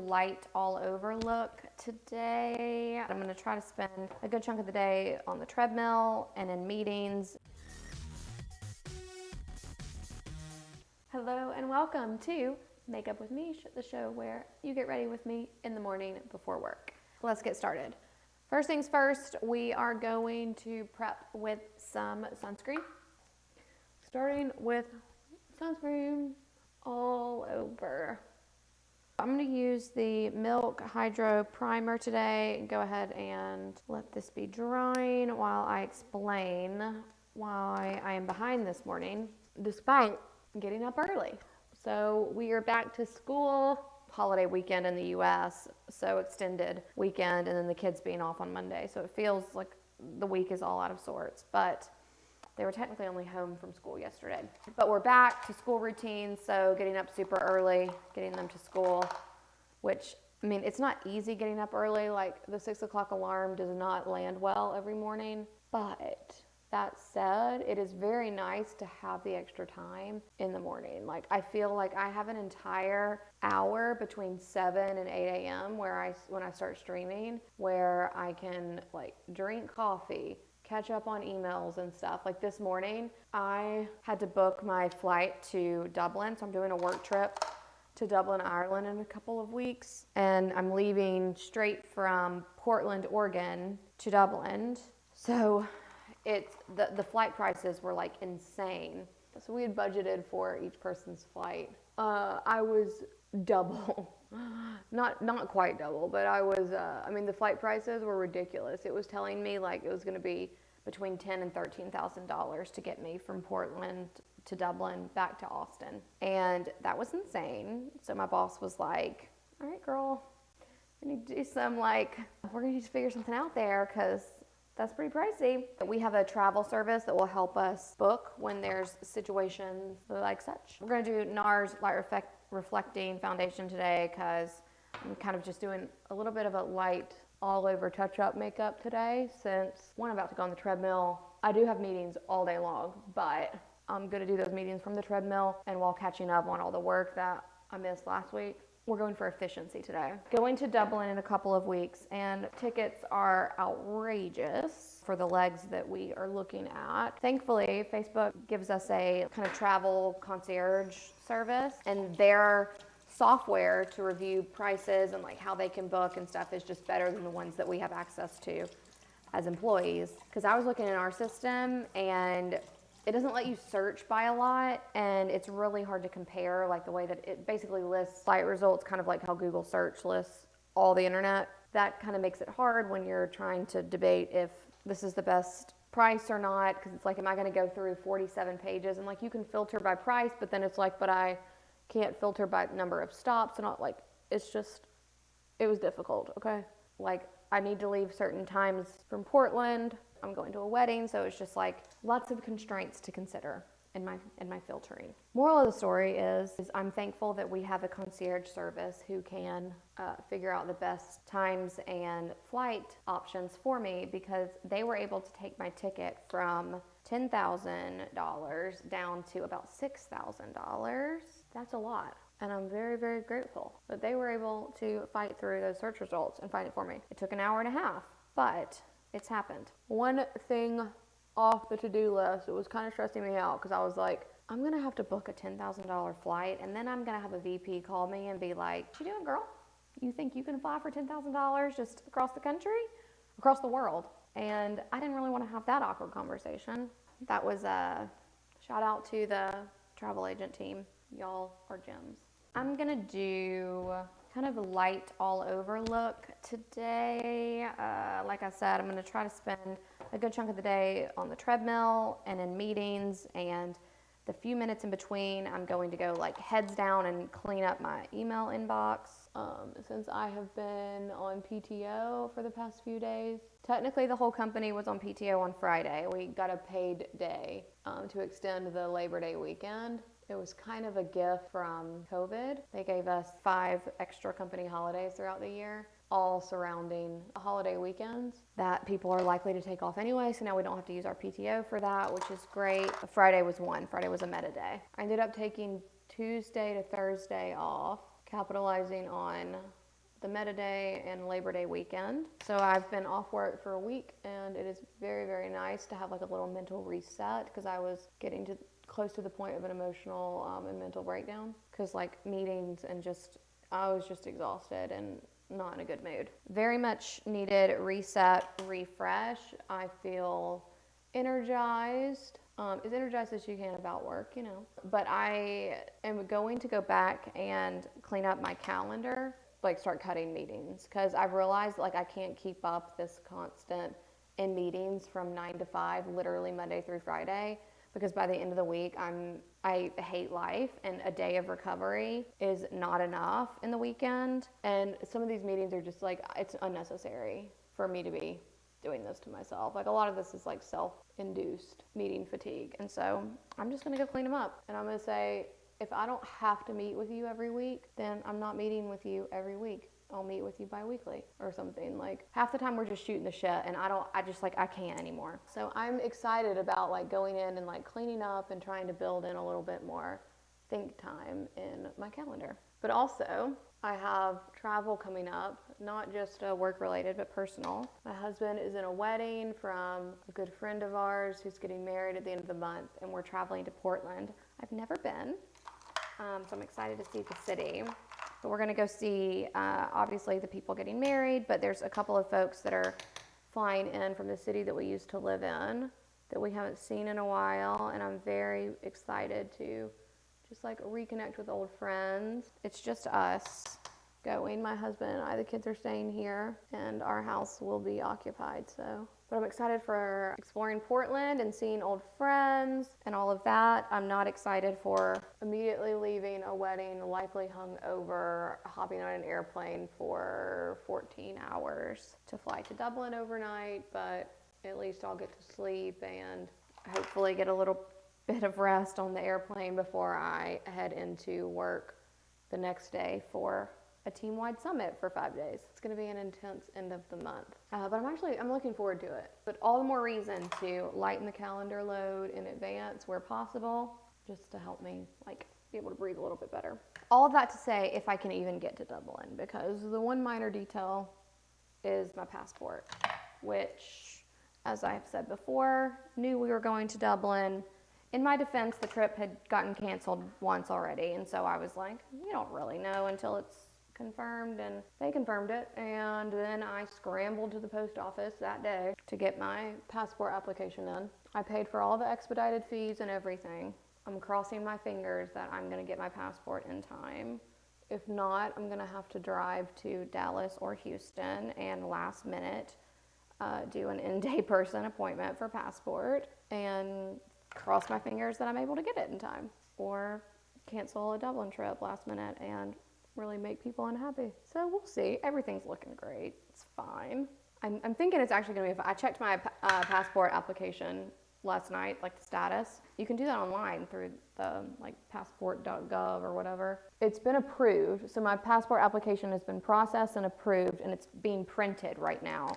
light all over look today. I'm gonna try to spend a good chunk of the day on the treadmill and in meetings. Hello and welcome to Makeup with Meesh, the show where you get ready with me in the morning before work. Let's get started. First things first, we are going to prep with some sunscreen. Starting with sunscreen all over. I'm going to use the Milk Hydro Primer today. Go ahead and let this be drying while I explain why I am behind this morning, despite getting up early. So we are back to school, holiday weekend in the US, so extended weekend, and then the kids being off on Monday. So it feels like the week is all out of sorts, but they were technically only home from school yesterday. But we're back to school routine, so getting up super early, getting them to school, which, I mean, it's not easy getting up early. Like, the 6 o'clock alarm does not land well every morning. But that said, it is very nice to have the extra time in the morning. Like, I feel like I have an entire hour between 7 and 8 a.m. when I start streaming, where I can, like, drink coffee, catch up on emails and stuff. Like this morning, I had to book my flight to Dublin, so I'm doing a work trip to Dublin, Ireland in a couple of weeks, and I'm leaving straight from Portland, Oregon to Dublin. So it's the flight prices were like insane. So we had budgeted for each person's flight. I was double. Not quite double, but I was, I mean, the flight prices were ridiculous. It was telling me like it was going to be between $10,000 and $13,000 to get me from Portland to Dublin back to Austin. And that was insane. So my boss was like, all right, girl, we need to do some, like, we're going to need to figure something out there because that's pretty pricey. We have a travel service that will help us book when there's situations like such. We're going to do NARS Light Reflecting Foundation today because I'm kind of just doing a little bit of a light all over touch-up makeup today since, one, I'm about to go on the treadmill. I do have meetings all day long, but I'm going to do those meetings from the treadmill and while catching up on all the work that I missed last week. We're going for efficiency today. Going to Dublin in a couple of weeks, and tickets are outrageous for the legs that we are looking at. Thankfully, Facebook gives us a kind of travel concierge service, and their software to review prices and like how they can book and stuff is just better than the ones that we have access to as employees. Because I was looking in our system and it doesn't let you search by a lot, and it's really hard to compare, like the way that it basically lists site results, kind of like how Google search lists all the internet. That kind of makes it hard when you're trying to debate if this is the best price or not, because it's like, am I going to go through 47 pages? And like, you can filter by price, but then it's like, but I can't filter by number of stops, and not like, it's just, it was difficult. Okay, like I need to leave certain times from Portland. I'm going to a wedding, so it's just like lots of constraints to consider in my filtering. Moral of the story is I'm thankful that we have a concierge service who can figure out the best times and flight options for me, because they were able to take my ticket from $10,000 down to about $6,000. That's a lot. And I'm very, very grateful that they were able to fight through those search results and find it for me. It took an hour and a half, but it's happened. One thing off the to-do list, it was kind of stressing me out because I was like, I'm going to have to book a $10,000 flight, and then I'm going to have a VP call me and be like, what you doing, girl? You think you can fly for $10,000 just across the country? Across the world? And I didn't really want to have that awkward conversation. That was a shout out to the travel agent team. Y'all are gems. I'm going to do kind of a light all over look today. Like I said, I'm going to try to spend a good chunk of the day on the treadmill and in meetings, and the few minutes in between I'm going to go like heads down and clean up my email inbox. Since I have been on PTO for the past few days, technically the whole company was on PTO on Friday. We got a paid day to extend the Labor Day weekend. It was kind of a gift from COVID. They gave us 5 extra company holidays throughout the year, all surrounding holiday weekends that people are likely to take off anyway. So now we don't have to use our PTO for that, which is great. Friday was one. Friday was a meta day. I ended up taking Tuesday to Thursday off, capitalizing on the Meta Day and Labor Day weekend. So I've been off work for a week, and it is very, very nice to have like a little mental reset, because I was getting to close to the point of an emotional and mental breakdown, because like meetings and I was just exhausted and not in a good mood. Very much needed reset, refresh. I feel energized, as energized as you can about work, you know. But I am going to go back and clean up my calendar, like start cutting meetings, because I've realized like I can't keep up this constant in meetings from 9 to 5, literally Monday through Friday, because by the end of the week I hate life, and a day of recovery is not enough in the weekend. And some of these meetings are just like, it's unnecessary for me to be doing this to myself. Like a lot of this is like self-induced meeting fatigue. And so I'm just gonna go clean them up. And I'm gonna say, if I don't have to meet with you every week, then I'm not meeting with you every week. I'll meet with you bi-weekly or something. Like half the time we're just shooting the shit, and I can't anymore. So I'm excited about like going in and like cleaning up and trying to build in a little bit more think time in my calendar. But also, I have travel coming up, not just work related, but personal. My husband is in a wedding from a good friend of ours who's getting married at the end of the month, and we're traveling to Portland. I've never been, so I'm excited to see the city. But we're gonna go see, obviously, the people getting married, but there's a couple of folks that are flying in from the city that we used to live in that we haven't seen in a while, and I'm very excited to just like reconnect with old friends. It's just us going, my husband and I. The kids are staying here, and our house will be occupied, so. But I'm excited for exploring Portland and seeing old friends and all of that. I'm not excited for immediately leaving a wedding, likely hungover, hopping on an airplane for 14 hours to fly to Dublin overnight, but at least I'll get to sleep and hopefully get a little bit of rest on the airplane before I head into work the next day for a team-wide summit for 5 days. It's going to be an intense end of the month, but I'm looking forward to it. But all the more reason to lighten the calendar load in advance where possible, just to help me like be able to breathe a little bit better. All of that to say, if I can even get to Dublin, because the one minor detail is my passport, which, as I have said before, knew we were going to Dublin. In my defense, the trip had gotten canceled once already, and so I was like, you don't really know until it's confirmed, and they confirmed it. And then I scrambled to the post office that day to get my passport application in. I paid for all the expedited fees and everything. I'm crossing my fingers that I'm going to get my passport in time. If not, I'm going to have to drive to Dallas or Houston and last minute do an in-day person appointment for passport and cross my fingers that I'm able to get it in time, or cancel a Dublin trip last minute and really make people unhappy. So we'll see. Everything's looking great. It's fine. I'm thinking it's actually going to be, I checked my passport application last night, like the status. You can do that online through the like passport.gov or whatever. It's been approved. So my passport application has been processed and approved, and it's being printed right now.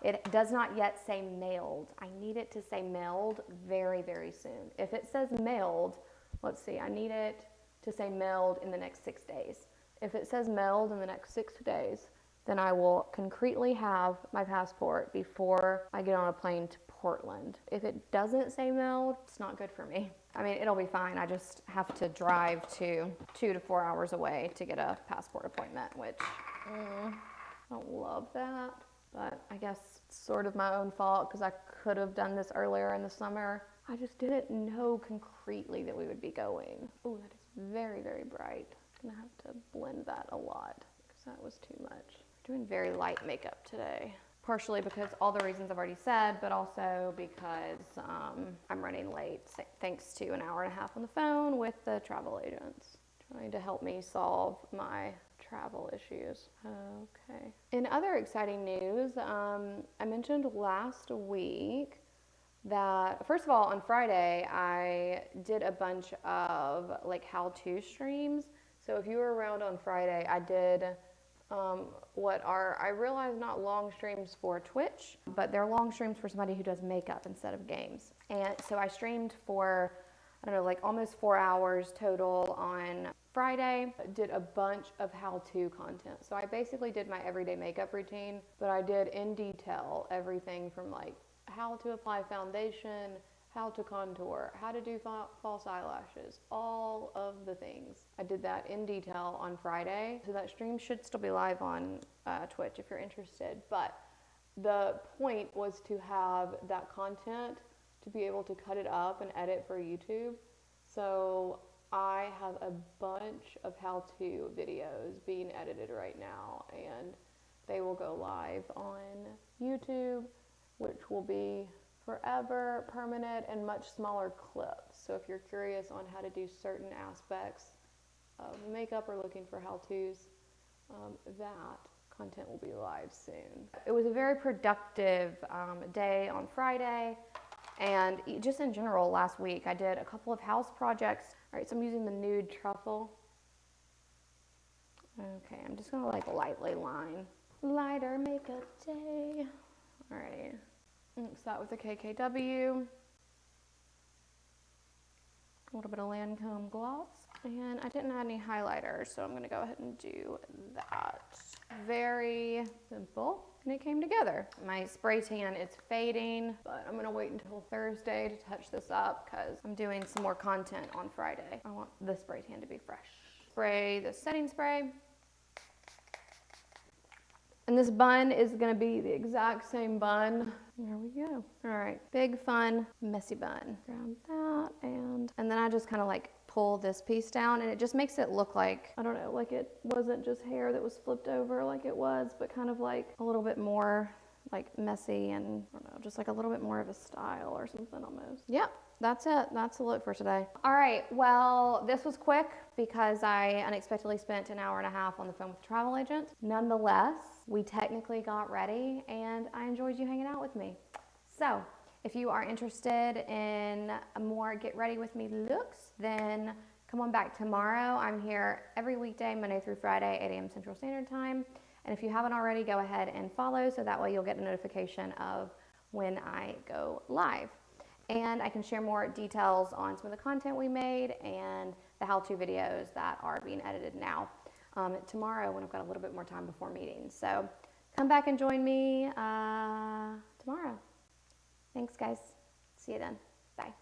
It does not yet say mailed. I need it to say mailed very, very soon. If it says mailed, let's see, I need it to say mailed in the next 6 days. If it says mailed in the next 6 days, then I will concretely have my passport before I get on a plane to Portland. If it doesn't say mailed, it's not good for me. I mean, it'll be fine. I just have to drive to 2 to 4 hours away to get a passport appointment, which I don't love that. But I guess it's sort of my own fault, because I could have done this earlier in the summer. I just didn't know concretely that we would be going. Oh, that is very, very bright. I'm gonna have to blend that a lot, because that was too much. I'm doing very light makeup today. Partially because all the reasons I've already said, but also because I'm running late thanks to an hour and a half on the phone with the travel agents, trying to help me solve my travel issues. Okay. In other exciting news, I mentioned last week that, first of all, on Friday, I did a bunch of like how-to streams. So if you were around on Friday, I did what are, I realize, not long streams for Twitch, but they're long streams for somebody who does makeup instead of games. And so I streamed for, I don't know, like almost 4 hours total on Friday, I did a bunch of how-to content. So I basically did my everyday makeup routine, but I did in detail everything from like how to apply foundation, how to contour, how to do false eyelashes, all of the things. I did that in detail on Friday. So that stream should still be live on Twitch if you're interested. But the point was to have that content to be able to cut it up and edit for YouTube. So I have a bunch of how-to videos being edited right now, and they will go live on YouTube, which will be forever, permanent, and much smaller clips. So if you're curious on how to do certain aspects of makeup or looking for how-tos, that content will be live soon. It was a very productive day on Friday, and just in general last week I did a couple of house projects. All right, so I'm using the nude truffle. Okay, I'm just gonna like lightly line. Lighter makeup day. All right, mix that with the KKW. A little bit of Lancome gloss. And I didn't add any highlighter, so I'm gonna go ahead and do that. Very simple, and it came together. My spray tan is fading, but I'm gonna wait until Thursday to touch this up because I'm doing some more content on Friday. I want the spray tan to be fresh. Spray the setting spray. And this bun is gonna be the exact same bun. There we go. All right, big, fun, messy bun. Grab that, and then I just kind of like pull this piece down, and it just makes it look like, I don't know, like it wasn't just hair that was flipped over like it was, but kind of like a little bit more like messy and, I don't know, just like a little bit more of a style or something almost. Yep. That's it. That's the look for today. All right, well, this was quick because I unexpectedly spent an hour and a half on the phone with the travel agent. Nonetheless, we technically got ready and I enjoyed you hanging out with me. So if you are interested in more get ready with me looks, then come on back tomorrow. I'm here every weekday, Monday through Friday, 8 a.m. Central Standard Time. And if you haven't already, go ahead and follow so that way you'll get a notification of when I go live. And I can share more details on some of the content we made and the how-to videos that are being edited now tomorrow when I've got a little bit more time before meetings. So come back and join me tomorrow. Thanks, guys. See you then. Bye.